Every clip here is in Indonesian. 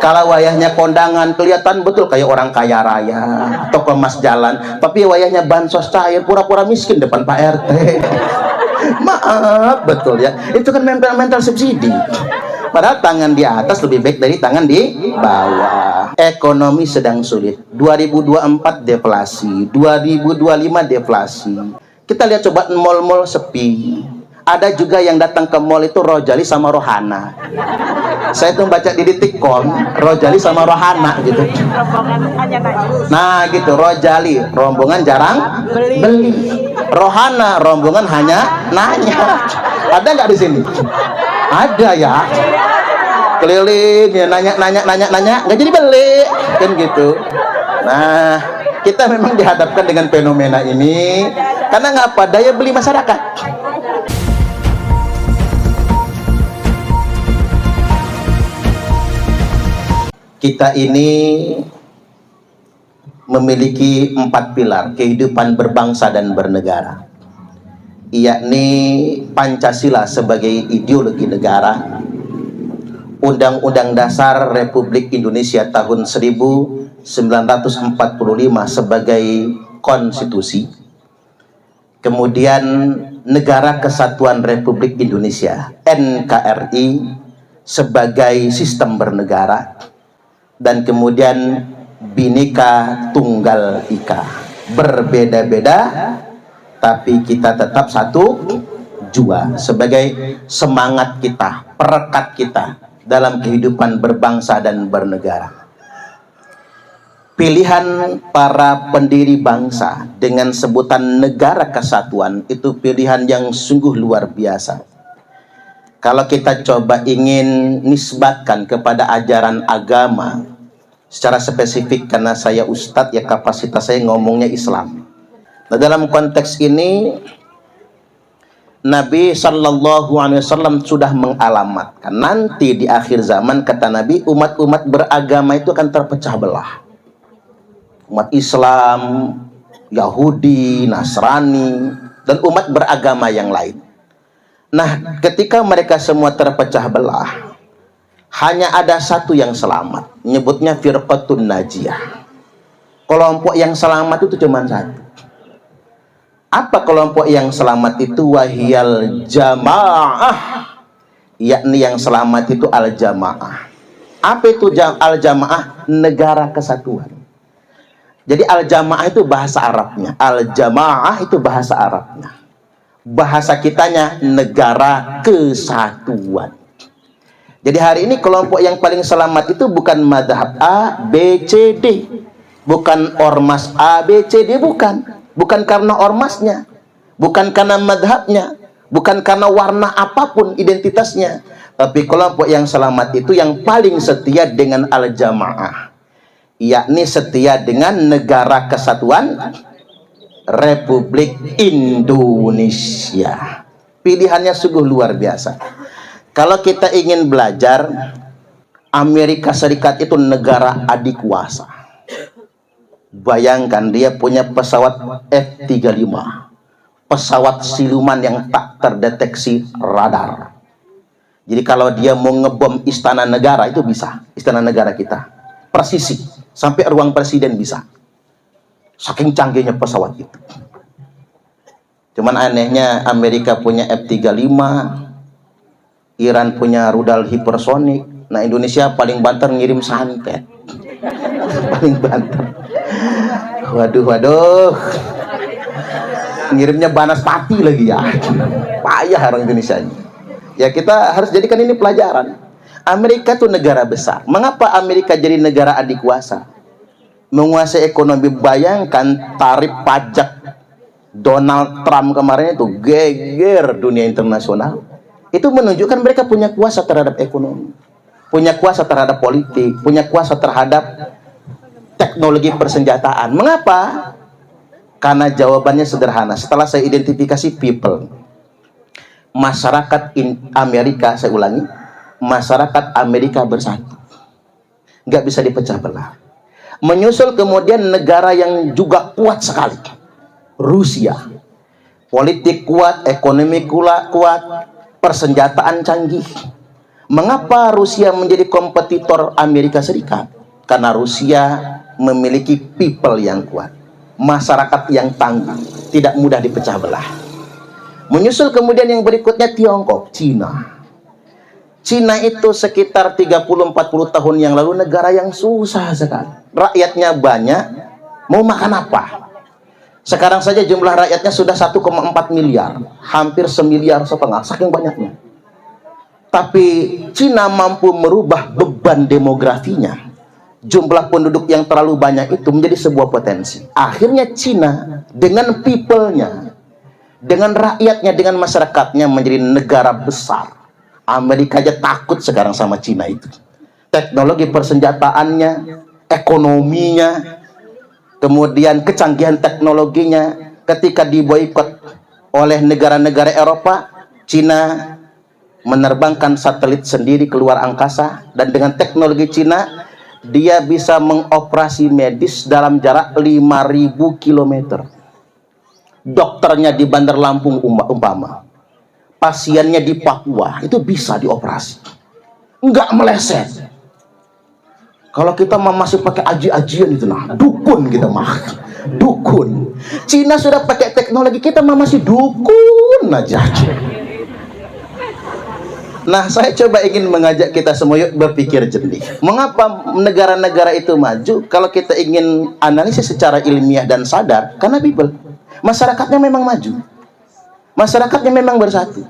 Kalau wayahnya kondangan kelihatan betul kayak orang kaya raya, toko emas jalan. Tapi wayahnya bansos cair, pura-pura miskin depan Pak RT. Maaf, betul ya. Itu kan mental subsidi. Padahal tangan di atas lebih baik dari tangan di bawah. Ekonomi sedang sulit. 2024 deflasi, 2025 deflasi. Kita lihat coba mall-mall sepi. Ada juga yang datang ke mall itu Rojali sama Rohana. Saya tuh baca di Detikcom, Rojali sama Rohana gitu. Nah gitu, Rojali rombongan jarang beli. Rohana rombongan hanya nanya. Ada nggak di sini? Ada ya. Keliling ya, nanya, nggak jadi beli kan gitu. Nah, kita memang dihadapkan dengan fenomena ini karena ngapa? Daya beli masyarakat. Kita ini memiliki 4 pilar kehidupan berbangsa dan bernegara, yakni Pancasila sebagai ideologi negara, Undang-Undang Dasar Republik Indonesia tahun 1945 sebagai konstitusi, kemudian Negara Kesatuan Republik Indonesia NKRI sebagai sistem bernegara, dan kemudian Bhinneka Tunggal Ika, berbeda-beda tapi kita tetap satu jua, sebagai semangat kita, perekat kita dalam kehidupan berbangsa dan bernegara. Pilihan para pendiri bangsa dengan sebutan negara kesatuan itu pilihan yang sungguh luar biasa. Kalau kita coba ingin nisbatkan kepada ajaran agama secara spesifik, karena saya ustadz ya, kapasitas saya ngomongnya Islam. Nah, dalam konteks ini Nabi Shallallahu Alaihi Wasallam sudah mengalamatkan nanti di akhir zaman, kata Nabi, umat-umat beragama itu akan terpecah belah. Umat Islam, Yahudi, Nasrani, dan umat beragama yang lain. Nah, ketika mereka semua terpecah belah, hanya ada satu yang selamat. Nyebutnya firqatun najiyah. Kelompok yang selamat itu cuma satu. Apa kelompok yang selamat itu? Wahiyal jamaah. Yakni yang selamat itu al-jamaah. Apa itu al-jamaah? Negara kesatuan. Jadi al-jamaah itu bahasa Arabnya. Al-jamaah itu bahasa Arabnya. Bahasa kitanya negara kesatuan. Jadi hari ini kelompok yang paling selamat itu bukan madhab A, B, C, D. Bukan ormas A, B, C, D, bukan. Bukan karena ormasnya, bukan karena madhabnya, bukan karena warna apapun identitasnya. Tapi kelompok yang selamat itu yang paling setia dengan al-jamaah, yakni setia dengan negara kesatuan Republik Indonesia. Pilihannya sungguh luar biasa. Kalau kita ingin belajar, Amerika Serikat itu negara adikuasa. Bayangkan dia punya pesawat F-35, pesawat siluman yang tak terdeteksi radar. Jadi kalau dia mau ngebom istana negara itu bisa, istana negara kita, presisi, sampai ruang presiden bisa. Saking canggihnya pesawat itu. Cuman anehnya Amerika punya F-35, Iran punya rudal hipersonik. Nah, Indonesia paling banter ngirim santet. Paling banter. Waduh. Ngirimnya Banaspati lagi ya. Payah orang Indonesia ini. Ya, kita harus jadikan ini pelajaran. Amerika itu negara besar. Mengapa Amerika jadi negara adikuasa? Menguasai ekonomi. Bayangkan tarif pajak Donald Trump kemarin itu geger dunia internasional. Itu menunjukkan mereka punya kuasa terhadap ekonomi, punya kuasa terhadap politik, punya kuasa terhadap teknologi persenjataan. Mengapa? Karena jawabannya sederhana. Setelah saya identifikasi people, masyarakat Amerika, saya ulangi, masyarakat Amerika bersatu, nggak bisa dipecah belah. Menyusul kemudian negara yang juga kuat sekali, Rusia. Politik kuat, ekonomi kuat, persenjataan canggih. Mengapa Rusia menjadi kompetitor Amerika Serikat? Karena Rusia memiliki people yang kuat, masyarakat yang tangguh, tidak mudah dipecah belah. Menyusul kemudian yang berikutnya Tiongkok, Cina. Cina itu sekitar 30-40 tahun yang lalu negara yang susah sekali. Rakyatnya banyak, mau makan apa? Sekarang saja jumlah rakyatnya sudah 1,4 miliar, hampir 1,5 miliar, saking banyaknya. Tapi Cina mampu merubah beban demografinya. Jumlah penduduk yang terlalu banyak itu menjadi sebuah potensi. Akhirnya Cina dengan people-nya, dengan rakyatnya, dengan masyarakatnya menjadi negara besar. Amerika aja takut sekarang sama Cina itu. Teknologi persenjataannya, ekonominya, kemudian kecanggihan teknologinya, ketika diboikot oleh negara-negara Eropa, Cina menerbangkan satelit sendiri keluar angkasa, dan dengan teknologi Cina dia bisa mengoperasi medis dalam jarak 5.000 km. Dokternya di Bandar Lampung umpama, pasiennya di Papua itu bisa dioperasi, nggak meleset. Kalau kita masih pakai aji-ajian itu, nah dukun kita mah, dukun. Cina sudah pakai teknologi, kita masih dukun aja. Nah, saya coba ingin mengajak kita semua yuk berpikir jernih. Mengapa negara-negara itu maju? Kalau kita ingin analisis secara ilmiah dan sadar, karena people, masyarakatnya memang maju, masyarakatnya memang bersatu.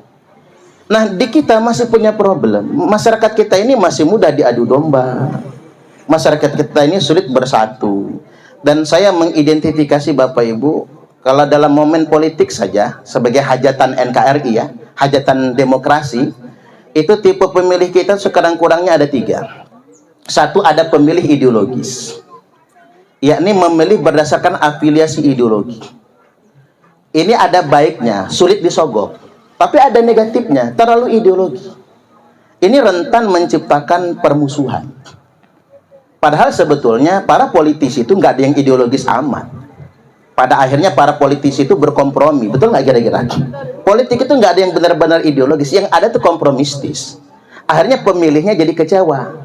Nah, di kita masih punya problem. Masyarakat kita ini masih mudah diadu domba. Masyarakat kita ini sulit bersatu. Dan saya mengidentifikasi Bapak Ibu, kalau dalam momen politik saja, sebagai hajatan NKRI ya, hajatan demokrasi, itu tipe pemilih kita sekarang kurangnya ada 3. Satu, ada pemilih ideologis, yakni memilih berdasarkan afiliasi ideologi. Ini ada baiknya, sulit disogok, tapi ada negatifnya, terlalu ideologi. Ini rentan menciptakan permusuhan. Padahal sebetulnya para politisi itu nggak ada yang ideologis amat. Pada akhirnya para politisi itu berkompromi, betul nggak kira-kira? Politik itu nggak ada yang benar-benar ideologis, yang ada tuh kompromistis. Akhirnya pemilihnya jadi kecewa,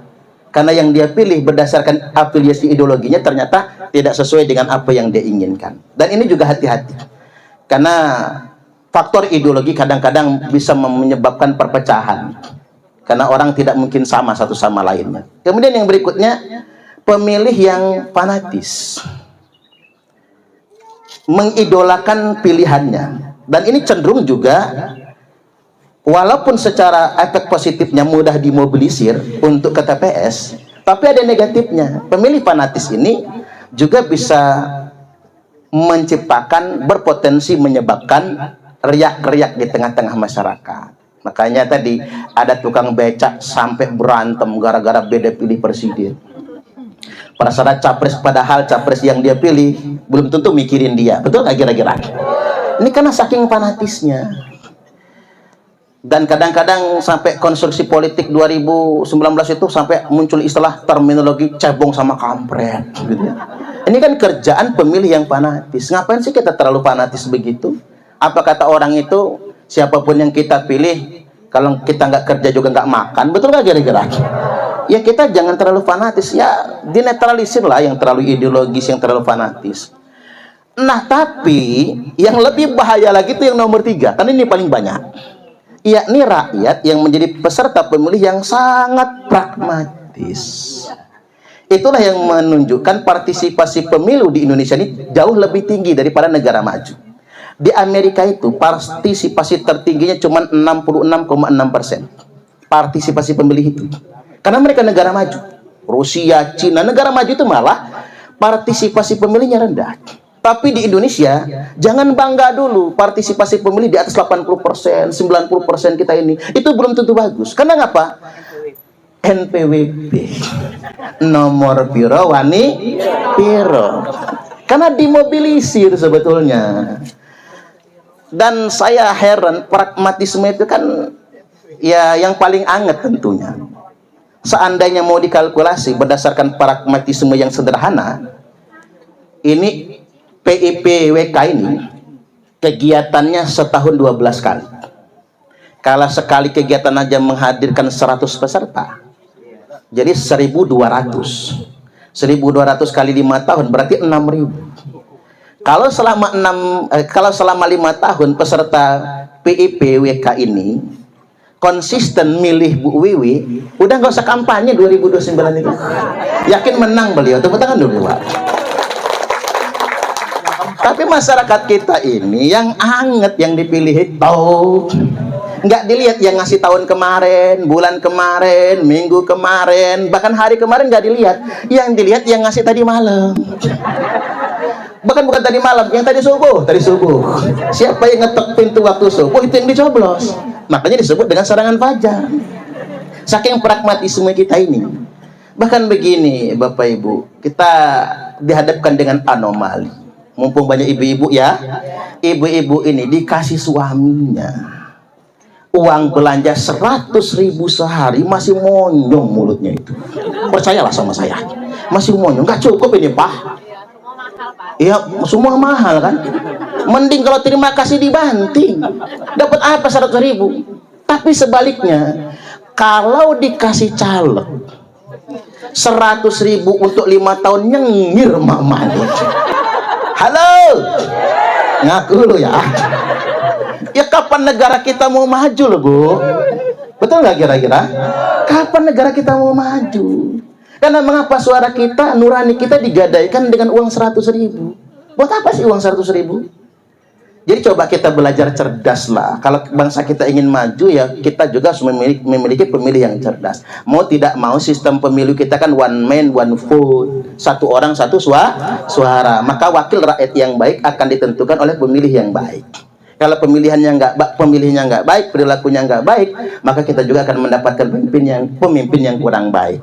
karena yang dia pilih berdasarkan afiliasi ideologinya ternyata tidak sesuai dengan apa yang dia inginkan. Dan ini juga hati-hati, karena faktor ideologi kadang-kadang bisa menyebabkan perpecahan, karena orang tidak mungkin sama satu sama lainnya. Kemudian yang berikutnya, pemilih yang fanatis, mengidolakan pilihannya. Dan ini cenderung juga, walaupun secara efek positifnya mudah dimobilisir untuk ke TPS, tapi ada negatifnya. Pemilih fanatis ini juga bisa menciptakan, berpotensi menyebabkan riak-riak di tengah-tengah masyarakat. Makanya tadi ada tukang becak sampai berantem gara-gara beda pilih presiden. Pada saat capres, padahal capres yang dia pilih belum tentu mikirin dia, betul nggak kira-kira? Ini karena saking fanatisnya. Dan kadang-kadang sampai konstruksi politik 2019 itu sampai muncul istilah terminologi cebong sama kampret gitu. Ini kan kerjaan pemilih yang fanatis. Ngapain sih kita terlalu fanatis begitu? Apa kata orang itu, siapapun yang kita pilih, kalau kita nggak kerja juga nggak makan, betul nggak kira-kira? Ya kita jangan terlalu fanatis, ya dinetralisir lah yang terlalu ideologis, yang terlalu fanatis. Nah, tapi yang lebih bahaya lagi itu yang nomor 3, karena ini paling banyak, yakni rakyat yang menjadi peserta pemilih yang sangat pragmatis. Itulah yang menunjukkan partisipasi pemilu di Indonesia ini jauh lebih tinggi daripada negara maju. Di Amerika itu partisipasi tertingginya cuma 66,6%. Partisipasi pemilih itu. Karena mereka negara maju. Rusia, Cina, negara maju itu malah partisipasi pemilihnya rendah. Tapi di Indonesia, jangan bangga dulu partisipasi pemilih di atas 80%, 90% kita ini. Itu belum tentu bagus. Karena ngapa? NPWP. Nomor piro wani piro. Karena dimobilisir sebetulnya. Dan saya heran, pragmatisme itu kan ya yang paling anget tentunya. Seandainya mau dikalkulasi berdasarkan pragmatisme yang sederhana, ini PIPWK ini kegiatannya setahun 12 kali. Kalau sekali kegiatan aja menghadirkan 100 peserta, jadi 1.200. 1.200 kali 5 tahun berarti 6.000. Kalau selama 5 tahun peserta PIPWK ini konsisten milih Bu Wiwi, udah nggak usah kampanye 2029 itu. Yakin menang beliau. Tepuk tangan dulu, Pak. Tapi masyarakat kita ini yang anget, yang dipilih itu nggak dilihat yang ngasih tahun kemarin, bulan kemarin, minggu kemarin, bahkan hari kemarin nggak dilihat. Yang dilihat yang ngasih tadi malam. Bahkan bukan tadi malam, yang tadi subuh. Siapa yang ngetok pintu waktu subuh, itu yang dicoblos. Makanya disebut dengan serangan fajar. Saking pragmatisme kita ini. Bahkan begini, Bapak Ibu, kita dihadapkan dengan anomali. Mumpung banyak ibu-ibu ya, ibu-ibu ini dikasih suaminya uang belanja 100.000 sehari, masih monyong mulutnya itu. Percayalah sama saya, masih monyong. Nggak cukup ini, Pak. Iya, semua mahal kan. Mending kalau terima kasih dibanting. Dapat apa 100.000? Tapi sebaliknya, kalau dikasih caleg 100.000 untuk 5 tahun, nyengir mak manik. Halo, ngaku lu ya. Ya kapan negara kita mau maju loh, Bu? Betul nggak kira-kira? Kapan negara kita mau maju? Karena mengapa suara kita, nurani kita digadaikan dengan uang 100.000? Buat apa sih uang 100.000? Jadi coba kita belajar cerdas lah. Kalau bangsa kita ingin maju, ya kita juga harus memiliki pemilih yang cerdas. Mau tidak mau sistem pemilu kita kan one man one vote, satu orang satu suara. Maka wakil rakyat yang baik akan ditentukan oleh pemilih yang baik. Kalau pemilihannya nggak baik, perilakunya nggak baik, maka kita juga akan mendapatkan pemimpin yang kurang baik.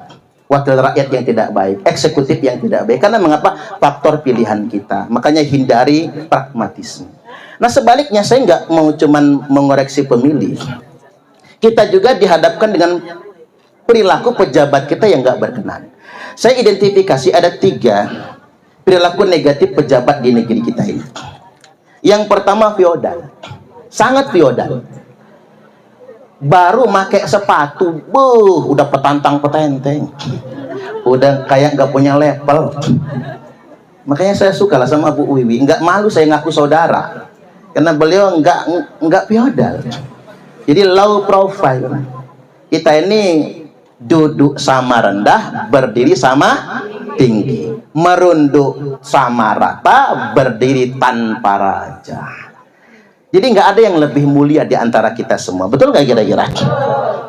Wakil rakyat yang tidak baik, eksekutif yang tidak baik. Karena mengapa? Faktor pilihan kita. Makanya hindari pragmatisme. Nah sebaliknya, saya nggak mau cuman mengoreksi pemilih. Kita juga dihadapkan dengan perilaku pejabat kita yang nggak berkenan. Saya identifikasi ada 3 perilaku negatif pejabat di negeri kita ini. Yang pertama feodal, sangat feodal. Baru make sepatu, udah petantang-petenteng, udah kayak nggak punya level. Makanya saya suka lah sama Bu Wiwi, nggak malu saya ngaku saudara, karena beliau nggak feodal. Jadi low profile. Kita ini duduk sama rendah, berdiri sama tinggi, merunduk sama rata, berdiri tanpa raja. Jadi nggak ada yang lebih mulia di antara kita semua. Betul nggak kira-kira?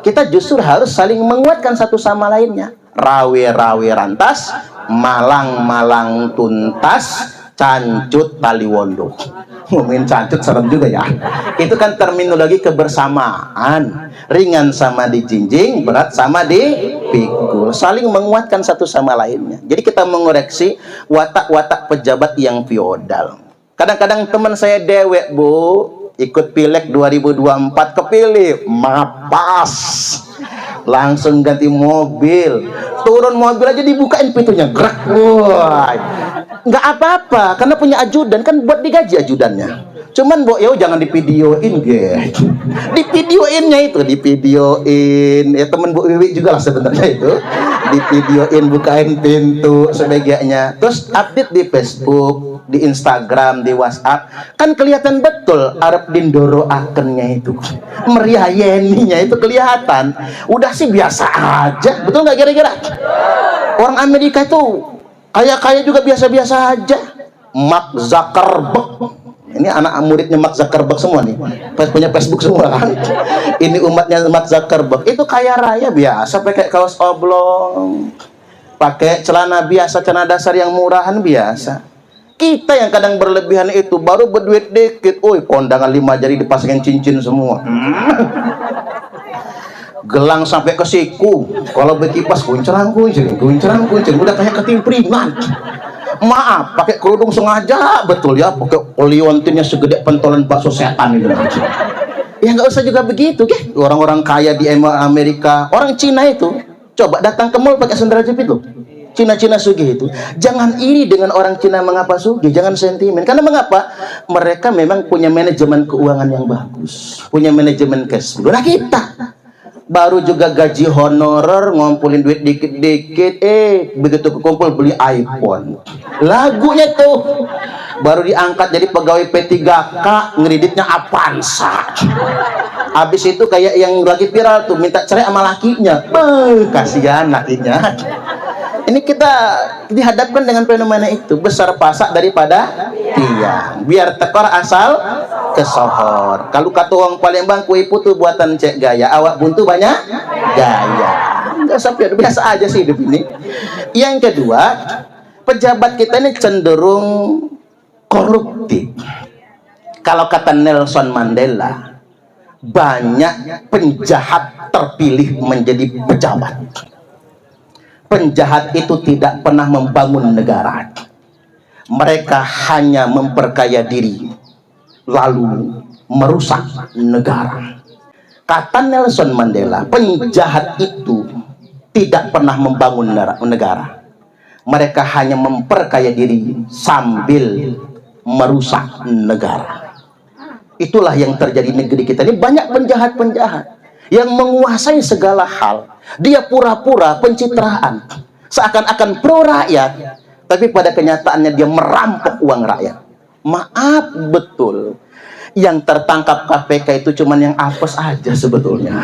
Kita justru harus saling menguatkan satu sama lainnya. Rawe-rawe rantas, malang-malang tuntas, cancut taliwondo. Ngomongin cancut serem juga ya. Itu kan terminologi kebersamaan. Ringan sama dijinjing, berat sama dipikul. Saling menguatkan satu sama lainnya. Jadi kita mengoreksi watak-watak pejabat yang feodal. Kadang-kadang teman saya dewek, Bu, ikut pileg 2024, kepilih, mapas, langsung ganti mobil, turun mobil aja dibukain pintunya, gerak, wah, nggak apa-apa, karena punya ajudan, kan buat digaji ajudannya. Cuman Bu, jangan divideoin, divideoinnya itu, divideoin, ya temen Bu Wiwi juga lah sebenarnya itu, divideoin, bukain pintu sebagainya, terus update di Facebook, di Instagram, di WhatsApp, kan kelihatan betul Arab dindoro akennya itu, meriayeninya itu kelihatan. Udah sih biasa aja, betul nggak kira-kira? Orang Amerika itu kaya-kaya juga biasa-biasa aja. Mark Zuckerberg, ini anak muridnya Mark Zuckerberg semua nih, punya Facebook semua kan. Ini umatnya Mark Zuckerberg, itu kaya raya biasa, pakai kaos oblong, pakai celana biasa, celana dasar yang murahan biasa. Kita yang kadang berlebihan itu, baru berduit dikit, kondangan 5 jari dipasangin cincin semua. Gelang sampai ke siku, kalau berkipas kuncrang-kuncring, udah kayak ketimpringan. Maaf, pakai kerudung sengaja, betul ya, pakai oliontinnya segede pentolan bakso setan itu. Ya nggak usah juga begitu, Orang-orang kaya di Amerika, orang Cina itu, coba datang ke mall pakai sandal jepit loh. Cina-Cina sugih itu, jangan iri dengan orang Cina mengapa sugih, jangan sentimen. Karena mengapa? Mereka memang punya manajemen keuangan yang bagus, punya manajemen cash flow. Nah kita baru juga gaji honorer, ngumpulin duit dikit-dikit, begitu kekumpul beli iPhone. Lagunya tuh baru diangkat jadi pegawai P3K, ngeriditnya Avanza. Habis itu kayak yang lagi viral tuh, minta cerai sama lakinya. Kasihan lakinya. Ini kita dihadapkan dengan fenomena itu, besar pasak daripada tiang. Biar tekor asal kesohor. Kalau kata orang Palembang, kue putu buatan cek gaya, awak buntu banyak gaya. Enggak sampai biasa aja sih hidup ini. Yang kedua, pejabat kita ini cenderung koruptif. Kalau kata Nelson Mandela, banyak penjahat terpilih menjadi pejabat. Penjahat itu tidak pernah membangun negara. Mereka hanya memperkaya diri, lalu merusak negara. Kata Nelson Mandela, penjahat itu tidak pernah membangun negara. Mereka hanya memperkaya diri sambil merusak negara. Itulah yang terjadi di negeri kita ini. Banyak penjahat-penjahat yang menguasai segala hal. Dia pura-pura pencitraan, seakan-akan pro rakyat, tapi pada kenyataannya dia merampok uang rakyat. Maaf betul, yang tertangkap KPK itu cuman yang apes aja sebetulnya.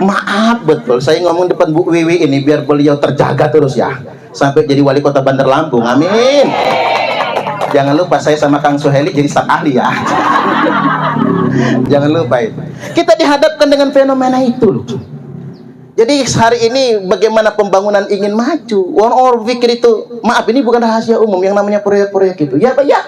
Maaf betul, saya ngomong depan Bu Wiwi ini biar beliau terjaga terus ya, sampai jadi wali kota Bandar Lampung. Amin. Jangan lupa saya sama Kang Suheli jadi staf ahli ya. Jangan lupa itu. Kita dihadapkan dengan fenomena itu loh. Jadi hari ini bagaimana pembangunan ingin maju. Orang pikir itu, maaf ini bukan rahasia umum yang namanya proyek-proyek itu. Ya Pak ya.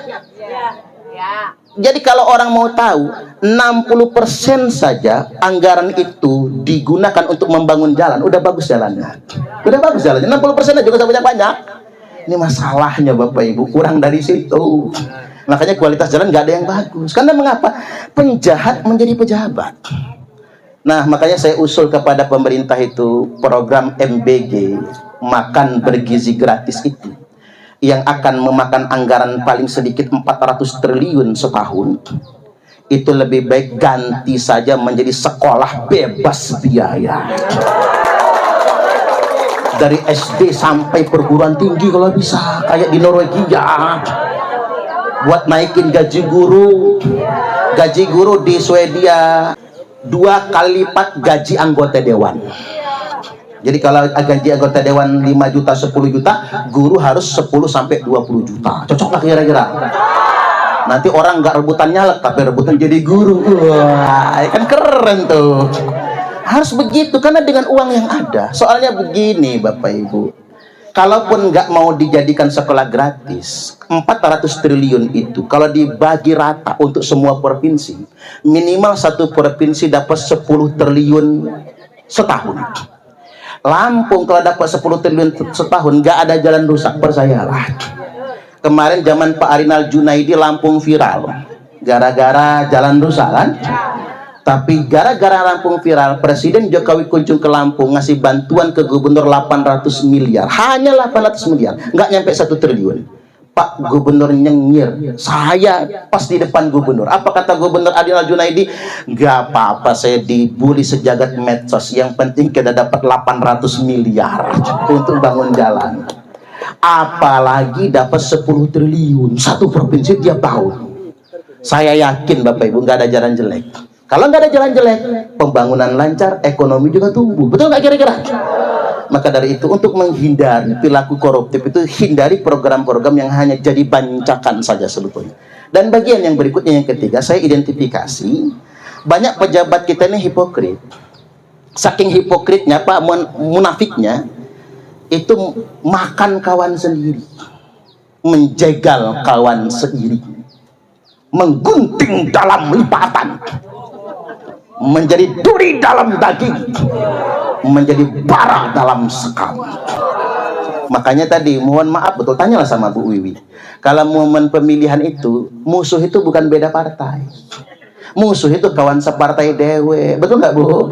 Jadi kalau orang mau tahu, 60% saja anggaran itu digunakan untuk membangun jalan. Udah bagus jalannya. Udah bagus jalannya. 60% aja juga banyak-banyak. Ini masalahnya Bapak Ibu, kurang dari situ. Makanya kualitas jalan nggak ada yang bagus. Karena mengapa? Penjahat menjadi pejabat. Nah, makanya saya usul kepada pemerintah itu program MBG, makan bergizi gratis itu, yang akan memakan anggaran paling sedikit 400 triliun setahun. Itu lebih baik ganti saja menjadi sekolah bebas biaya. Dari SD sampai perguruan tinggi kalau bisa, kayak di Norwegia. Buat naikin gaji guru. Gaji guru di Swedia 2 kali lipat gaji anggota dewan. Jadi kalau gaji anggota dewan 5 juta 10 juta, guru harus 10 sampai 20 juta. Cocok lah kira-kira. Nanti orang nggak rebutan nyalek tapi rebutan jadi guru. Wah, kan keren tuh. Harus begitu karena dengan uang yang ada. Soalnya begini Bapak Ibu, kalaupun nggak mau dijadikan sekolah gratis, 400 triliun itu kalau dibagi rata untuk semua provinsi, minimal satu provinsi dapat 10 triliun setahun. Lampung kalau dapat 10 triliun setahun, nggak ada jalan rusak, percayalah. Kemarin zaman Pak Arinal Junaidi Lampung viral gara-gara jalan rusak kan. Tapi gara-gara Lampung viral, Presiden Jokowi kunjung ke Lampung ngasih bantuan ke gubernur 800 miliar. Hanya 800 miliar, nggak nyampe 1 triliun. Pak Gubernur nyengir, saya pas di depan gubernur. Apa kata Gubernur Arinal Junaidi? Nggak apa-apa, saya dibully sejagat medsos. Yang penting kita dapat 800 miliar untuk bangun jalan. Apalagi dapat 10 triliun satu provinsi tiap tahun. Saya yakin Bapak Ibu nggak ada jalan jelek. Kalau nggak ada jalan jelek, pembangunan lancar, ekonomi juga tumbuh. Betul nggak kira-kira? Maka dari itu, untuk menghindari perilaku koruptif itu, hindari program-program yang hanya jadi bancakan saja sebetulnya. Dan bagian yang berikutnya, yang ketiga, saya identifikasi banyak pejabat kita ini hipokrit. Saking hipokritnya, Pak, munafiknya, itu makan kawan sendiri, menjegal kawan sendiri, menggunting dalam lipatan, menjadi duri dalam daging, menjadi bara dalam sekam. Makanya tadi mohon maaf betul, tanyalah sama Bu Wiwi, kalau momen pemilihan itu, musuh itu bukan beda partai, musuh itu kawan separtai dewe, betul nggak Bu?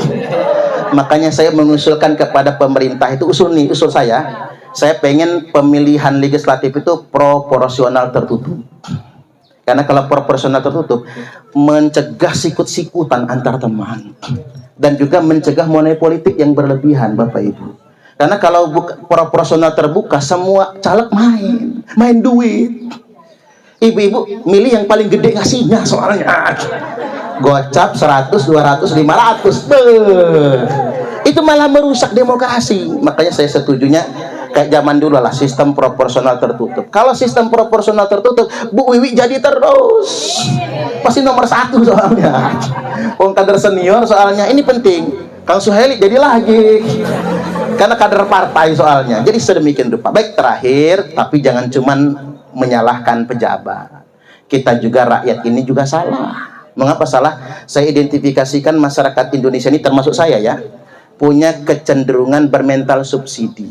Makanya saya mengusulkan kepada pemerintah itu usul saya pengen pemilihan legislatif itu proporsional tertutup. Karena kalau proporsional tertutup mencegah sikut-sikutan antar teman dan juga mencegah money politik yang berlebihan, Bapak Ibu. Karena kalau proporsional terbuka semua caleg main duit. Ibu-ibu milih yang paling gede ngasihnya soalnya. Gocap 100, 200, 500. Itu malah merusak demokrasi. Makanya saya setujunya kayak zaman dulu lah, sistem proporsional tertutup. Kalau sistem proporsional tertutup, Bu Wiwi jadi terus pasti nomor 1 soalnya. Wong kader senior soalnya, ini penting. Kang Suheli jadi lagi karena kader partai soalnya. Jadi sedemikian rupa. Baik, terakhir, tapi jangan cuman menyalahkan pejabat. Kita juga rakyat ini juga salah. Mengapa salah? Saya identifikasikan masyarakat Indonesia ini, termasuk saya ya, punya kecenderungan bermental subsidi.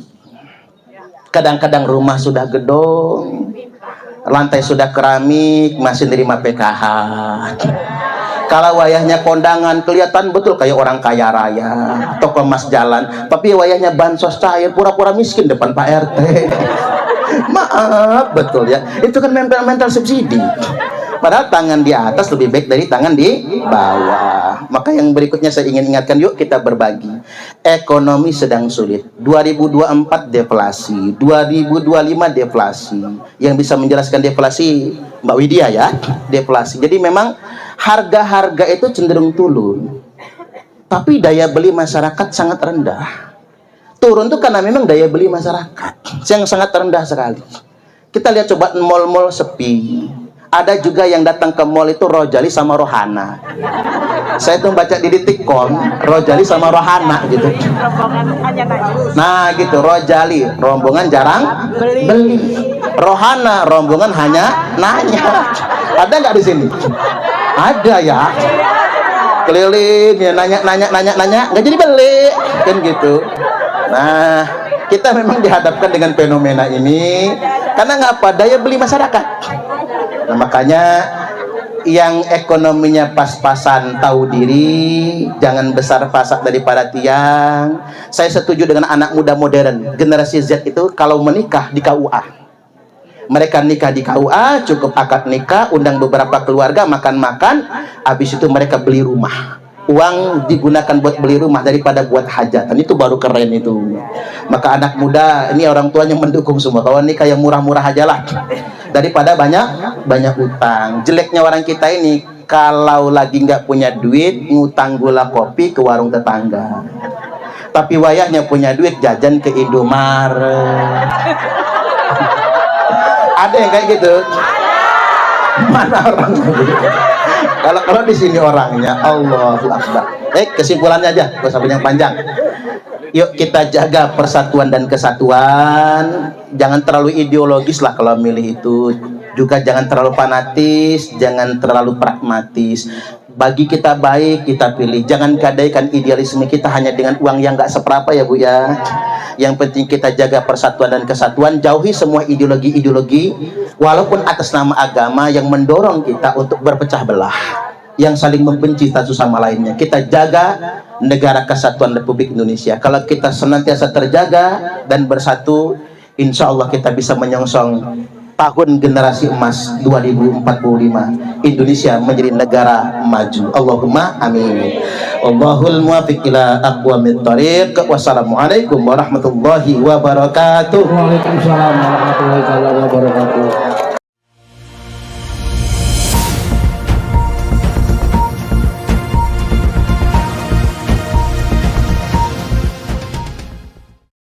Kadang-kadang rumah sudah gedong, lantai sudah keramik, masih nerima PKH. Kalau wayahnya kondangan kelihatan betul kayak orang kaya raya, toko emas jalan, tapi wayahnya bansos cair, pura-pura miskin depan Pak RT. Maaf, betul ya, itu kan mental subsidi. Padahal tangan di atas lebih baik dari tangan di bawah. Maka yang berikutnya saya ingin ingatkan, yuk kita berbagi. Ekonomi sedang sulit. 2024 deflasi, 2025 deflasi. Yang bisa menjelaskan deflasi Mbak Widya ya, deflasi. Jadi memang harga-harga itu cenderung turun, tapi daya beli masyarakat sangat rendah. Turun itu karena memang daya beli masyarakat yang sangat rendah sekali. Kita lihat coba mall-mall sepi. Ada juga yang datang ke mall itu Rojali sama Rohana. Saya tuh baca di Detikcom, Rojali sama Rohana gitu. Nah gitu, Rojali rombongan jarang beli. Rohana rombongan hanya nanya. Ada nggak di sini? Ada ya. Keliling ya, nanya nggak jadi beli kan gitu. Nah, kita memang dihadapkan dengan fenomena ini karena ngapa? Daya beli masyarakat. Nah, makanya yang ekonominya pas-pasan tahu diri, jangan besar pasak daripada tiang. Saya setuju dengan anak muda modern, generasi Z itu kalau menikah di KUA. Mereka nikah di KUA, cukup akad nikah, undang beberapa keluarga, makan-makan, habis itu mereka beli rumah. Uang digunakan buat beli rumah daripada buat hajatan, itu baru keren itu. Maka anak muda ini orang tuanya mendukung semua, kalau nikah yang murah-murah aja lah daripada banyak utang. Jeleknya orang kita ini kalau lagi nggak punya duit ngutang gula kopi ke warung tetangga, tapi wayahnya punya duit jajan ke Indomaret. Ada yang kayak gitu? Mana orang? Kalau di sini orangnya, Allahu Akbar. Kesimpulannya aja, gak usah yang panjang. Yuk kita jaga persatuan dan kesatuan. Jangan terlalu ideologis lah kalau milih itu. Juga jangan terlalu fanatis, jangan terlalu pragmatis. Bagi kita baik, kita pilih. Jangan gadaikan idealisme kita hanya dengan uang yang gak seberapa ya Bu ya. Yang penting kita jaga persatuan dan kesatuan. Jauhi semua ideologi-ideologi walaupun atas nama agama yang mendorong kita untuk berpecah belah, yang saling membenci satu sama lainnya. Kita jaga negara kesatuan Republik Indonesia. Kalau kita senantiasa terjaga dan bersatu, insya Allah kita bisa menyongsong tahun generasi emas 2045, Indonesia menjadi negara maju. Allahumma amin. Allahul muwaffiq ila aqwamit thariq. Wassalamualaikum warahmatullahi wabarakatuh. Waalaikumsalam warahmatullahi wabarakatuh.